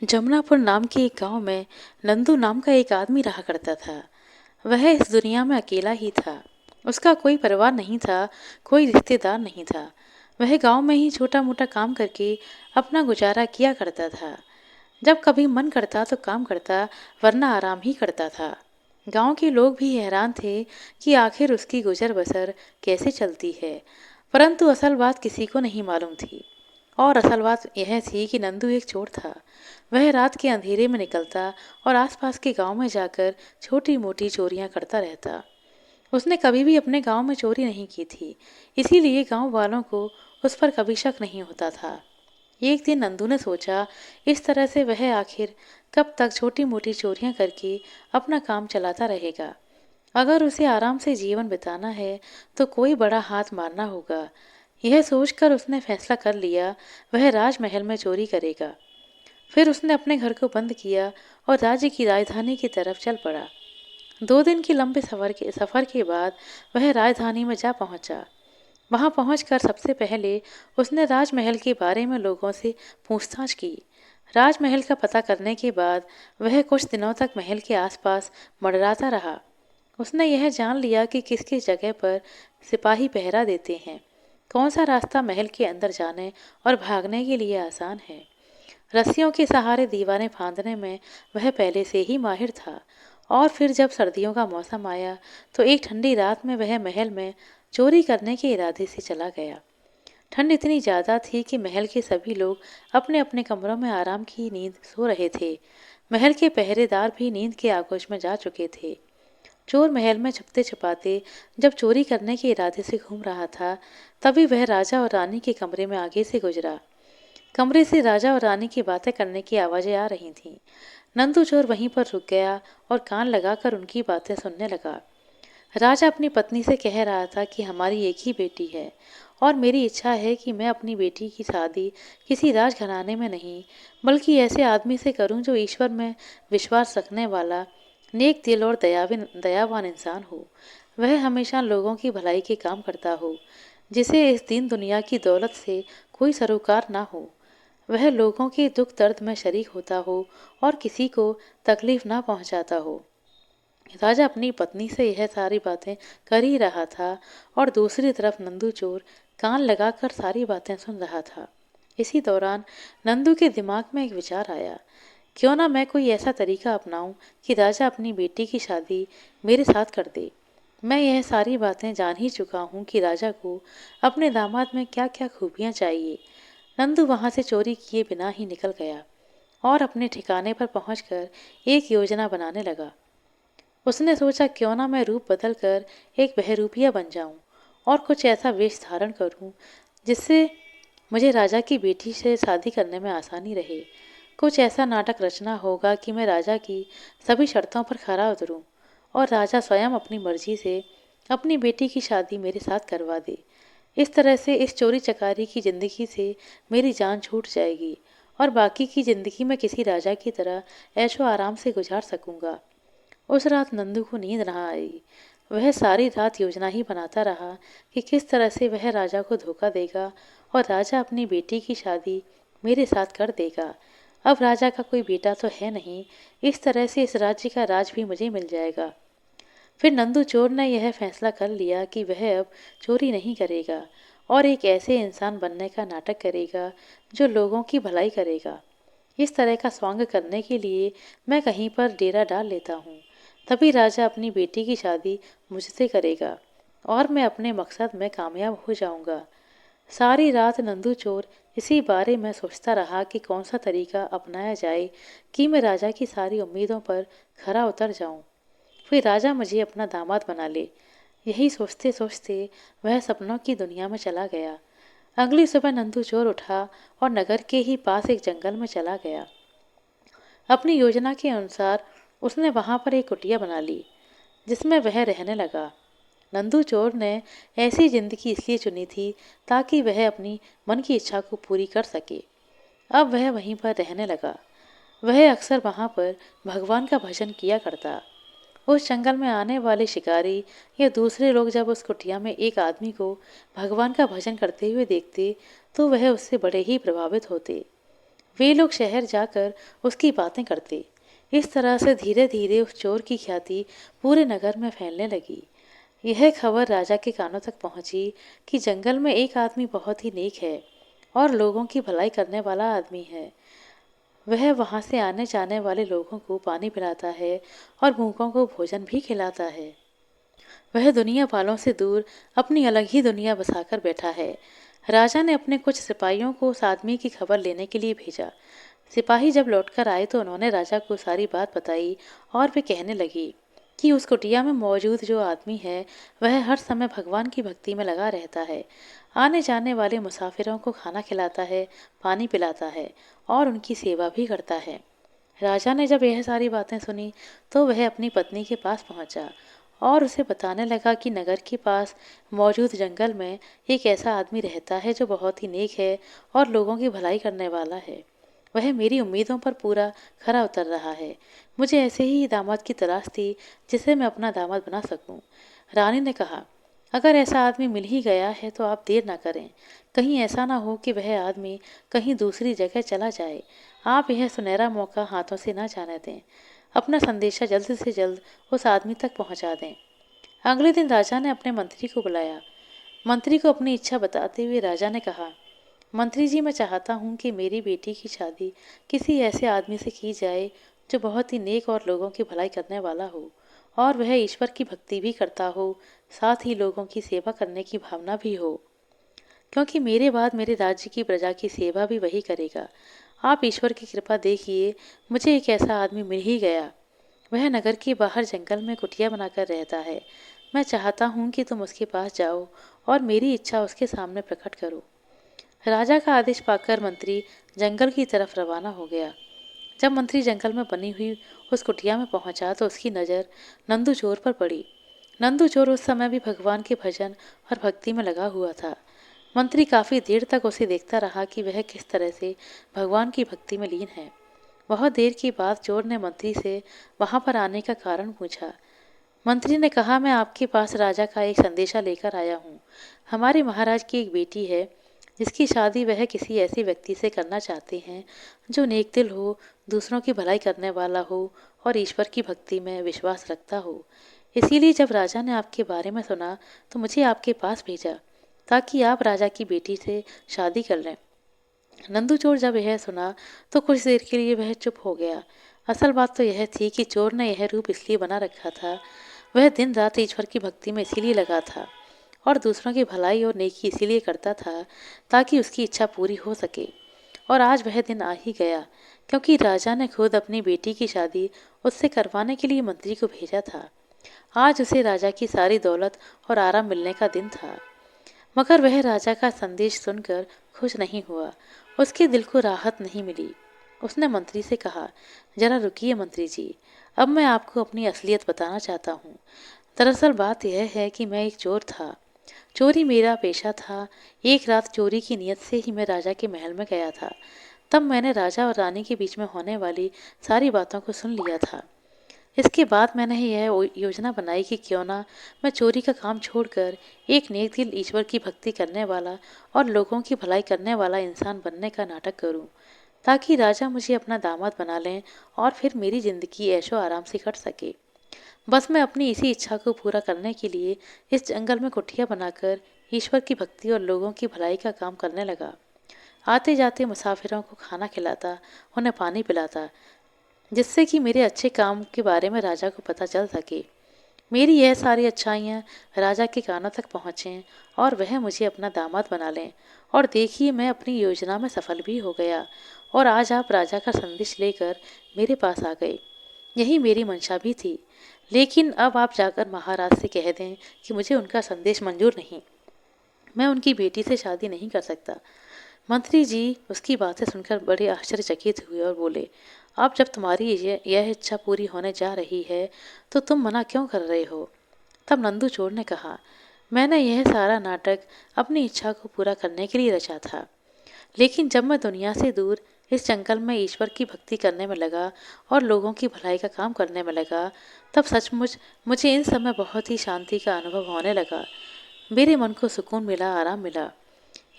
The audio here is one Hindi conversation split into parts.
जमुनापुर नाम के एक गांव में नंदू नाम का एक आदमी रहा करता था। वह इस दुनिया में अकेला ही था। उसका कोई परिवार नहीं था, कोई रिश्तेदार नहीं था। वह गांव में ही छोटा मोटा काम करके अपना गुजारा किया करता था। जब कभी मन करता तो काम करता, वरना आराम ही करता था। गांव के लोग भी हैरान थे कि आखिर उसकी गुजर बसर कैसे चलती है, परंतु असल बात किसी को नहीं मालूम थी। और असल बात यह थी कि नंदू एक चोर था। वह रात के अंधेरे में निकलता और आसपास के गांव में जाकर छोटी मोटी चोरियां करता रहता। उसने कभी भी अपने गांव में चोरी नहीं की थी, इसीलिए गांव वालों को उस पर कभी शक नहीं होता था। एक दिन नंदू ने सोचा, इस तरह से वह आखिर कब तक छोटी मोटी चोरियां करके अपना काम चलाता रहेगा। अगर उसे आराम से जीवन बिताना है तो कोई बड़ा हाथ मारना होगा। यह सोचकर उसने फैसला कर लिया, वह राजमहल में चोरी करेगा। फिर उसने अपने घर को बंद किया और राज्य की राजधानी की तरफ चल पड़ा। 2 दिन की लंबे सफर के बाद वह राजधानी में जा पहुंचा। वहां पहुंचकर सबसे पहले उसने राजमहल के बारे में लोगों से पूछताछ की। राजमहल का पता करने के बाद वह कुछ दिनों तक महल के आसपास मंडराता रहा। उसने यह जान लिया कि किस किस जगह पर सिपाही पहरा देते हैं, कौन सा रास्ता महल के अंदर जाने और भागने के लिए आसान है। रस्सियों के सहारे दीवारें फांदने में वह पहले से ही माहिर था। और फिर जब सर्दियों का मौसम आया तो एक ठंडी रात में वह महल में चोरी करने के इरादे से चला गया। ठंड इतनी ज़्यादा थी कि महल के सभी लोग अपने अपने कमरों में आराम की नींद सो रहे थे। महल के पहरेदार भी नींद के आगोश में जा चुके थे। चोर महल में छुपते छुपाते जब चोरी करने के इरादे से घूम रहा था, तभी वह राजा और रानी के कमरे में आगे से गुजरा। कमरे से राजा और रानी की बातें करने की आवाजें आ रही थीं। नंदू चोर वहीं पर रुक गया और कान लगाकर उनकी बातें सुनने लगा। राजा अपनी पत्नी से कह रहा था कि हमारी एक ही बेटी है और मेरी इच्छा है कि मैं अपनी बेटी की शादी किसी राजघराने में नहीं, बल्कि ऐसे आदमी से करूं जो ईश्वर में विश्वास रखने वाला, नेक दिल और दयावान इंसान हो। वह हमेशा लोगों की भलाई के काम करता हो, जिसे इस दीन दुनिया की दौलत से कोई सरोकार ना हो। वह लोगों के दुख दर्द में शरीक होता हो और किसी को तकलीफ ना पहुंचाता हो। राजा अपनी पत्नी से यह सारी बातें कर ही रहा था और दूसरी तरफ नंदू चोर कान लगाकर सारी बातें सुन रहा था। इसी दौरान नंदू के दिमाग में एक विचार आया, क्यों ना मैं कोई ऐसा तरीका अपनाऊं कि राजा अपनी बेटी की शादी मेरे साथ कर दे। मैं यह सारी बातें जान ही चुका हूँ कि राजा को अपने दामाद में क्या क्या खूबियाँ चाहिए। नंदू वहां से चोरी किए बिना ही निकल गया और अपने ठिकाने पर पहुंचकर एक योजना बनाने लगा। उसने सोचा, क्यों ना मैं रूप बदल कर एक बहरूपिया बन जाऊं और कुछ ऐसा वेश धारण करूं जिससे मुझे राजा की बेटी से शादी करने में आसानी रहे। कुछ ऐसा नाटक रचना होगा कि मैं राजा की सभी शर्तों पर खरा उतरूं और राजा स्वयं अपनी मर्जी से अपनी बेटी की शादी मेरे साथ करवा दे। इस तरह से इस चोरी चकारी की जिंदगी से मेरी जान छूट जाएगी और बाकी की जिंदगी में किसी राजा की तरह ऐशो आराम से गुजार सकूंगा। उस रात नंदू को नींद ना आई। वह सारी रात योजना ही बनाता रहा कि किस तरह से वह राजा को धोखा देगा और राजा अपनी बेटी की शादी मेरे साथ कर देगा। अब राजा का कोई बेटा तो है नहीं, इस तरह से इस राज्य का राज भी मुझे मिल जाएगा। फिर नंदू चोर ने यह फैसला कर लिया कि वह अब चोरी नहीं करेगा और एक ऐसे इंसान बनने का नाटक करेगा जो लोगों की भलाई करेगा। इस तरह का स्वांग करने के लिए मैं कहीं पर डेरा डाल लेता हूँ, तभी राजा अपनी बेटी की शादी मुझसे करेगा और मैं अपने मकसद में कामयाब हो जाऊंगा। सारी रात नंदू चोर इसी बारे में सोचता रहा कि कौन सा तरीका अपनाया जाए कि मैं राजा की सारी उम्मीदों पर खरा उतर जाऊं, फिर राजा मुझे अपना दामाद बना ले। यही सोचते सोचते वह सपनों की दुनिया में चला गया। अगली सुबह नंदू चोर उठा और नगर के ही पास एक जंगल में चला गया। अपनी योजना के अनुसार उसने वहां पर एक कुटिया बना ली जिसमें वह रहने लगा। नंदू चोर ने ऐसी जिंदगी इसलिए चुनी थी ताकि वह अपनी मन की इच्छा को पूरी कर सके। अब वह वहीं पर रहने लगा। वह अक्सर वहां पर भगवान का भजन किया करता। उस जंगल में आने वाले शिकारी या दूसरे लोग जब उस कुटिया में एक आदमी को भगवान का भजन करते हुए देखते तो वह उससे बड़े ही प्रभावित होते। वे लोग शहर जाकर उसकी बातें करते। इस तरह से धीरे धीरे उस चोर की ख्याति पूरे नगर में फैलने लगी। यह खबर राजा के कानों तक पहुंची कि जंगल में एक आदमी बहुत ही नेक है और लोगों की भलाई करने वाला आदमी है। वह वहां से आने जाने वाले लोगों को पानी पिलाता है और भूखों को भोजन भी खिलाता है। वह दुनिया वालों से दूर अपनी अलग ही दुनिया बसाकर बैठा है। राजा ने अपने कुछ सिपाहियों को उस आदमी की खबर लेने के लिए भेजा। सिपाही जब लौटकर आए तो उन्होंने राजा को सारी बात बताई और वे कहने लगी कि उस कुटिया में मौजूद जो आदमी है वह हर समय भगवान की भक्ति में लगा रहता है। आने जाने वाले मुसाफिरों को खाना खिलाता है, पानी पिलाता है और उनकी सेवा भी करता है। राजा ने जब यह सारी बातें सुनी तो वह अपनी पत्नी के पास पहुंचा और उसे बताने लगा कि नगर के पास मौजूद जंगल में एक ऐसा आदमी रहता है जो बहुत ही नेक है और लोगों की भलाई करने वाला है। वह मेरी उम्मीदों पर पूरा खरा उतर रहा है। मुझे ऐसे ही दामाद की तलाश थी जिसे मैं अपना दामाद बना सकूं। रानी ने कहा, अगर ऐसा आदमी मिल ही गया है तो आप देर ना करें। कहीं ऐसा ना हो कि वह आदमी कहीं दूसरी जगह चला जाए। आप यह सुनहरा मौका हाथों से ना जाने दें। अपना संदेशा जल्द से जल्द उस आदमी तक पहुंचा दें। अगले दिन राजा ने अपने मंत्री को बुलाया। मंत्री को अपनी इच्छा बताते हुए राजा ने कहा, मंत्री जी, मैं चाहता हूँ कि मेरी बेटी की शादी किसी ऐसे आदमी से की जाए जो बहुत ही नेक और लोगों की भलाई करने वाला हो और वह ईश्वर की भक्ति भी करता हो, साथ ही लोगों की सेवा करने की भावना भी हो, क्योंकि मेरे बाद मेरे राज्य की प्रजा की सेवा भी वही करेगा। आप ईश्वर की कृपा देखिए, मुझे एक ऐसा आदमी मिल ही गया। वह नगर के बाहर जंगल में कुटिया बनाकर रहता है। मैं चाहता हूँ कि तुम उसके पास जाओ और मेरी इच्छा उसके सामने प्रकट करो। राजा का आदेश पाकर मंत्री जंगल की तरफ रवाना हो गया। जब मंत्री जंगल में बनी हुई उस कुटिया में पहुंचा तो उसकी नज़र नंदू चोर पर पड़ी। नंदू चोर उस समय भी भगवान के भजन और भक्ति में लगा हुआ था। मंत्री काफी देर तक उसे देखता रहा कि वह किस तरह से भगवान की भक्ति में लीन है। बहुत देर के बाद चोर ने मंत्री से वहां पर आने का कारण पूछा। मंत्री ने कहा, मैं आपके पास राजा का एक संदेशा लेकर आया हूँ। हमारे महाराज की एक बेटी है जिसकी शादी वह किसी ऐसे व्यक्ति से करना चाहते हैं जो नेक दिल हो, दूसरों की भलाई करने वाला हो और ईश्वर की भक्ति में विश्वास रखता हो। इसीलिए जब राजा ने आपके बारे में सुना तो मुझे आपके पास भेजा ताकि आप राजा की बेटी से शादी कर लें। नंदू चोर जब यह सुना तो कुछ देर के लिए वह चुप हो गया। असल बात तो यह थी कि चोर ने यह रूप इसलिए बना रखा था, वह दिन रात ईश्वर की भक्ति में इसीलिए लगा था और दूसरों की भलाई और नेकी इसीलिए करता था ताकि उसकी इच्छा पूरी हो सके। और आज वह दिन आ ही गया, क्योंकि राजा ने खुद अपनी बेटी की शादी उससे करवाने के लिए मंत्री को भेजा था। आज उसे राजा की सारी दौलत और आराम मिलने का दिन था। मगर वह राजा का संदेश सुनकर खुश नहीं हुआ। उसके दिल को राहत नहीं मिली। उसने मंत्री से कहा, जरा रुकिए मंत्री जी, अब मैं आपको अपनी असलियत बताना चाहता हूँ। दरअसल बात यह है कि मैं एक चोर था। चोरी मेरा पेशा था। एक रात चोरी की नीयत से ही मैं राजा के महल में गया था। तब मैंने राजा और रानी के बीच में होने वाली सारी बातों को सुन लिया था। इसके बाद मैंने यह योजना बनाई कि क्यों ना मैं चोरी का काम छोड़कर एक नेक दिल ईश्वर की भक्ति करने वाला और लोगों की भलाई करने वाला इंसान बनने का नाटक करूं, ताकि राजा मुझे अपना दामाद बना लें और फिर मेरी जिंदगी ऐशो आराम से कट सके। बस मैं अपनी इसी इच्छा को पूरा करने के लिए इस जंगल में कुटिया बनाकर ईश्वर की भक्ति और लोगों की भलाई का काम करने लगा। आते जाते मुसाफिरों को खाना खिलाता, उन्हें पानी पिलाता, जिससे कि मेरे अच्छे काम के बारे में राजा को पता चल सके। मेरी यह सारी अच्छाइयाँ राजा के कानों तक पहुँचें और वह मुझे अपना दामाद बना लें। और देखिए, मैं अपनी योजना में सफल भी हो गया और आज आप राजा का संदेश लेकर मेरे पास आ गए। यही मेरी मंशा भी थी। लेकिन अब आप जाकर महाराज से कह दें कि मुझे उनका संदेश मंजूर नहीं। मैं उनकी बेटी से शादी नहीं कर सकता। मंत्री जी उसकी बातें सुनकर बड़े आश्चर्यचकित हुए और बोले, अब जब तुम्हारी यह इच्छा पूरी होने जा रही है तो तुम मना क्यों कर रहे हो? तब नंदू चोर ने कहा, मैंने यह सारा नाटक अपनी इच्छा को पूरा करने के लिए रचा था। लेकिन जब मैं दुनिया से दूर इस जंगल में ईश्वर की भक्ति करने में लगा और लोगों की भलाई का काम करने में लगा, तब सचमुच मुझे इन समय बहुत ही शांति का अनुभव होने लगा। मेरे मन को सुकून मिला, आराम मिला।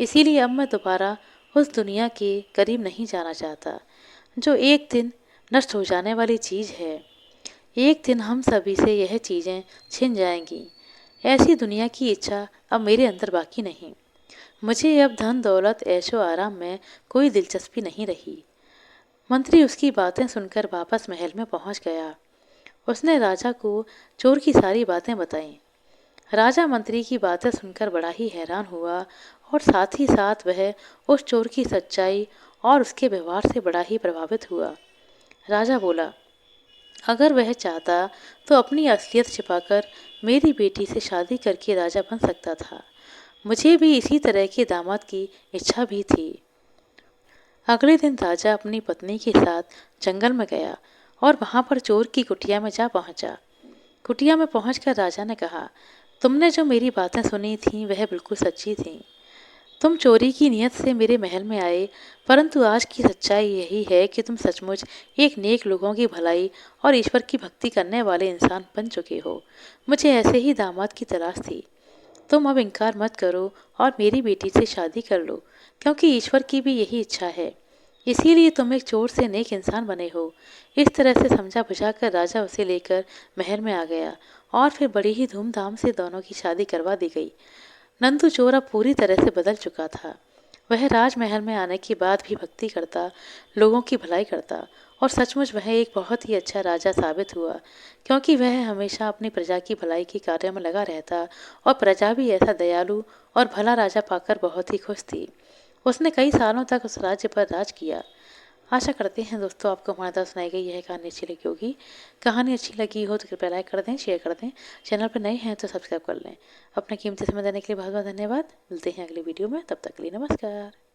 इसीलिए अब मैं दोबारा उस दुनिया के करीब नहीं जाना चाहता जो एक दिन नष्ट हो जाने वाली चीज़ है। एक दिन हम सभी से यह चीज़ें छिन जाएंगी। ऐसी दुनिया की इच्छा अब मेरे अंदर बाकी नहीं। मुझे अब धन दौलत ऐशो आराम में कोई दिलचस्पी नहीं रही। मंत्री उसकी बातें सुनकर वापस महल में पहुंच गया। उसने राजा को चोर की सारी बातें बताईं। राजा मंत्री की बातें सुनकर बड़ा ही हैरान हुआ और साथ ही साथ वह उस चोर की सच्चाई और उसके व्यवहार से बड़ा ही प्रभावित हुआ। राजा बोला, अगर वह चाहता तो अपनी असलियत छिपाकर मेरी बेटी से शादी करके राजा बन सकता था। मुझे भी इसी तरह के दामाद की इच्छा भी थी। अगले दिन राजा अपनी पत्नी के साथ जंगल में गया और वहां पर चोर की कुटिया में जा पहुंचा। कुटिया में पहुंचकर राजा ने कहा, तुमने जो मेरी बातें सुनी थीं वह बिल्कुल सच्ची थीं। तुम चोरी की नीयत से मेरे महल में आए, परंतु आज की सच्चाई यही है कि तुम सचमुच एक नेक लोगों की भलाई और ईश्वर की भक्ति करने वाले इंसान बन चुके हो। मुझे ऐसे ही दामाद की तलाश थी। तुम अब इनकार मत करो और मेरी बेटी से शादी कर लो, क्योंकि ईश्वर की भी यही इच्छा है। इसीलिए तुम एक चोर से नेक इंसान बने हो। इस तरह से समझा बुझाकर राजा उसे लेकर महल में आ गया और फिर बड़ी ही धूमधाम से दोनों की शादी करवा दी गई। नंदू चोर अब पूरी तरह से बदल चुका था। वह राजमहल में आने के बाद भी भक्ति करता, लोगों की भलाई करता और सचमुच वह एक बहुत ही अच्छा राजा साबित हुआ, क्योंकि वह हमेशा अपनी प्रजा की भलाई के कार्य में लगा रहता और प्रजा भी ऐसा दयालु और भला राजा पाकर बहुत ही खुश थी। उसने कई सालों तक उस राज्य पर राज किया। आशा करते हैं दोस्तों आपको हमारे द्वारा सुनाई गई यह कहानी अच्छी लगी होगी। कहानी अच्छी लगी हो तो कृपया लाइक कर दें, शेयर कर दें। चैनल पर नए हैं तो सब्सक्राइब कर लें। अपना कीमती समय देने के लिए बहुत बहुत धन्यवाद। मिलते हैं अगली वीडियो में, तब तक के लिए नमस्कार।